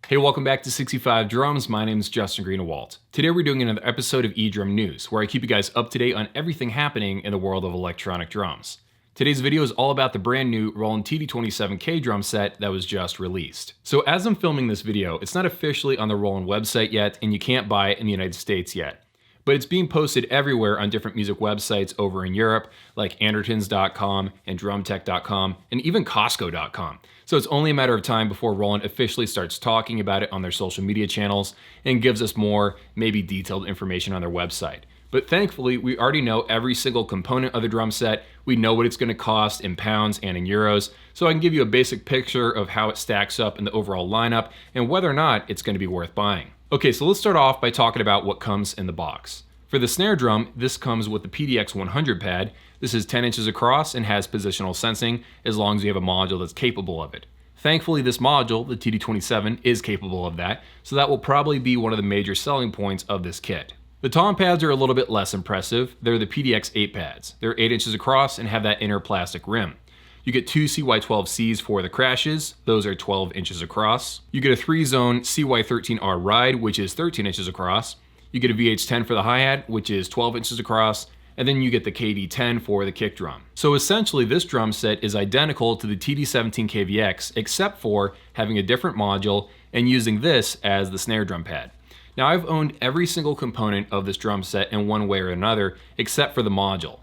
Hey, welcome back to 65 Drums. My name is Justin Greenewalt. Today we're doing another episode of Edrum News, where I keep you guys up to date on everything happening in the world of electronic drums. Today's video is all about the brand new Roland TD27K drum set that was just released. So as I'm filming this video, it's not officially on the Roland website yet, and you can't buy it in the United States yet. But it's being posted everywhere on different music websites over in Europe, like Andertons.com and Drumtech.com, and even Costco.com. So it's only a matter of time before Roland officially starts talking about it on their social media channels and gives us more, maybe detailed information on their website. But thankfully, we already know every single component of the drum set. We know what it's going to cost in pounds and in euros, so I can give you a basic picture of how it stacks up in the overall lineup and whether or not it's going to be worth buying. Okay, so let's start off by talking about what comes in the box. For the snare drum, this comes with the PDX100 pad. This is 10 inches across and has positional sensing as long as you have a module that's capable of it. Thankfully, this module, the TD27, is capable of that, so that will probably be one of the major selling points of this kit. The tom pads are a little bit less impressive. They're the PDX8 pads. They're 8 inches across and have that inner plastic rim. You get two CY12Cs for the crashes. Those are 12 inches across. You get a 3-zone CY13R ride, which is 13 inches across. You get a VH10 for the hi-hat, which is 12 inches across, and then you get the KD10 for the kick drum. So essentially, this drum set is identical to the TD17K-SC, except for having a different module and using this as the snare drum pad. Now, I've owned every single component of this drum set in one way or another, except for the module.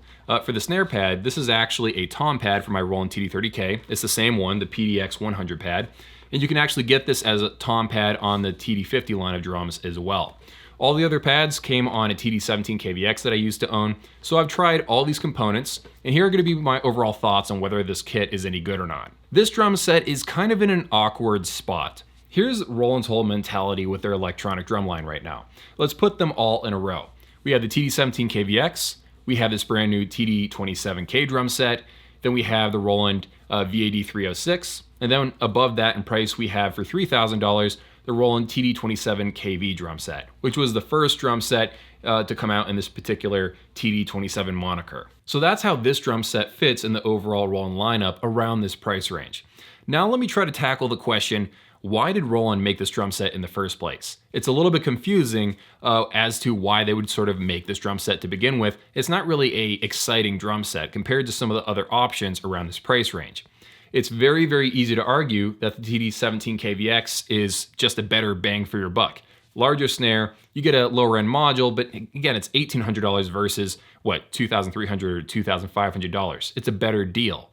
For the snare pad, this is actually a tom pad for my Roland TD30K. It's the same one, the PDX100 pad, and you can actually get this as a tom pad on the TD50 line of drums as well. All the other pads came on a TD17K-SC that I used to own, so I've tried all these components, and here are going to be my overall thoughts on whether this kit is any good or not. This drum set is kind of in an awkward spot. Here's Roland's whole mentality with their electronic drum line right now. Let's put them all in a row. We have the TD17K-SC, we have this brand new TD27K drum set, then we have the Roland VAD306, and then above that in price we have for $3,000 the Roland TD27KV drum set, which was the first drum set to come out in this particular TD27 moniker. So that's how this drum set fits in the overall Roland lineup around this price range. Now let me try to tackle the question, why did Roland make this drum set in the first place? It's a little bit confusing as to why they would sort of make this drum set to begin with. It's not really an exciting drum set compared to some of the other options around this price range. It's very, very easy to argue that the TD17K-SC is just a better bang for your buck. Larger snare, you get a lower end module, but again, it's $1,800 versus what, $2,300 or $2,500. It's a better deal.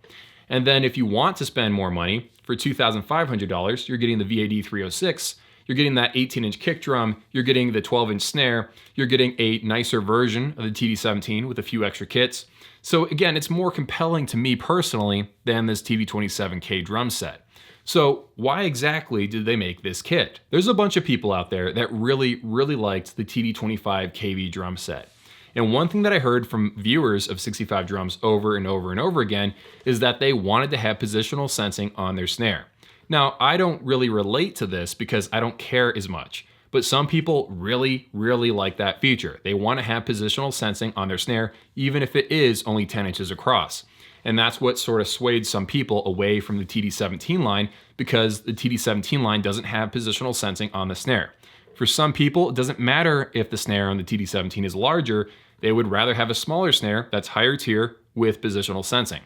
And then if you want to spend more money, for $2,500, you're getting the VAD306, you're getting that 18-inch kick drum, you're getting the 12-inch snare, you're getting a nicer version of the TD17 with a few extra kits. So again, it's more compelling to me personally than this TD27K drum set. So why exactly did they make this kit? There's a bunch of people out there that really liked the TD25KV drum set. And one thing that I heard from viewers of 65 Drums over and over and over again is that they wanted to have positional sensing on their snare. Now, I don't really relate to this because I don't care as much, but some people really like that feature. They want to have positional sensing on their snare, even if it is only 10 inches across. And that's what sort of swayed some people away from the TD17 line, because the TD17 line doesn't have positional sensing on the snare. For some people, it doesn't matter if the snare on the TD17 is larger, they would rather have a smaller snare that's higher tier with positional sensing.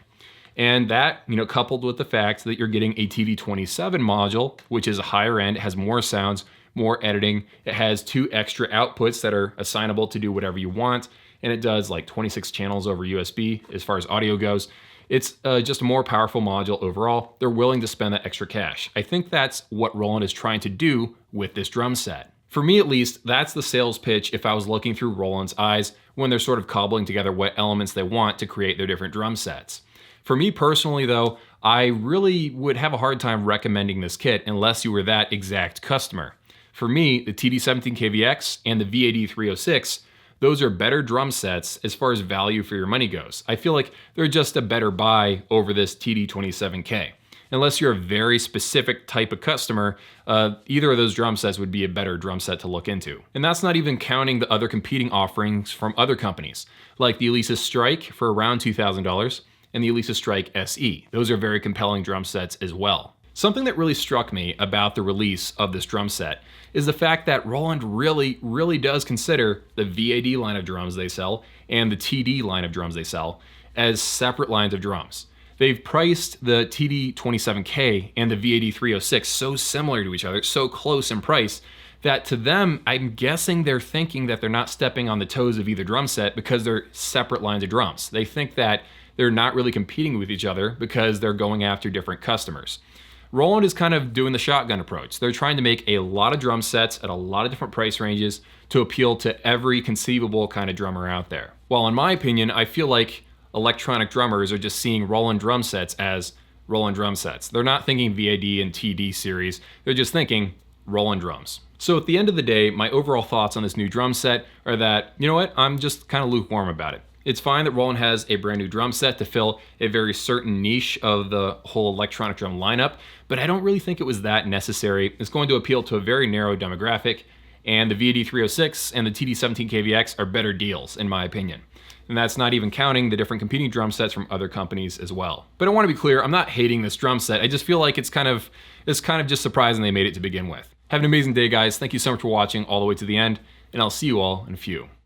And that, coupled with the fact that you're getting a TD27 module, which is a higher end, has more sounds, more editing, it has 2 extra outputs that are assignable to do whatever you want, and it does like 26 channels over USB as far as audio goes. It's just a more powerful module overall. They're willing to spend that extra cash. I think that's what Roland is trying to do with this drum set. For me at least, that's the sales pitch if I was looking through Roland's eyes when they're sort of cobbling together what elements they want to create their different drum sets. For me personally though, I really would have a hard time recommending this kit unless you were that exact customer. For me, the TD17K-SC and the VAD306, those are better drum sets as far as value for your money goes. I feel like they're just a better buy over this TD27K. Unless you're a very specific type of customer, either of those drum sets would be a better drum set to look into. And that's not even counting the other competing offerings from other companies, like the Alesis Strike for around $2,000 and the Alesis Strike SE. Those are very compelling drum sets as well. Something that really struck me about the release of this drum set is the fact that Roland really does consider the VAD line of drums they sell and the TD line of drums they sell as separate lines of drums. They've priced the TD27K and the VAD306 so similar to each other, so close in price, that to them, I'm guessing they're thinking that they're not stepping on the toes of either drum set because they're separate lines of drums. They think that they're not really competing with each other because they're going after different customers. Roland is kind of doing the shotgun approach. They're trying to make a lot of drum sets at a lot of different price ranges to appeal to every conceivable kind of drummer out there. While in my opinion, I feel like electronic drummers are just seeing Roland drum sets as Roland drum sets. They're not thinking VAD and TD series, they're just thinking Roland drums. So at the end of the day, my overall thoughts on this new drum set are that, you know what, I'm just kind of lukewarm about it. It's fine that Roland has a brand new drum set to fill a very certain niche of the whole electronic drum lineup, but I don't really think it was that necessary. It's going to appeal to a very narrow demographic, and the VAD306 and the TD17K-VX are better deals, in my opinion. And that's not even counting the different competing drum sets from other companies as well. But I want to be clear, I'm not hating this drum set. I just feel like it's kind of just surprising they made it to begin with. Have an amazing day, guys. Thank you so much for watching all the way to the end, and I'll see you all in a few.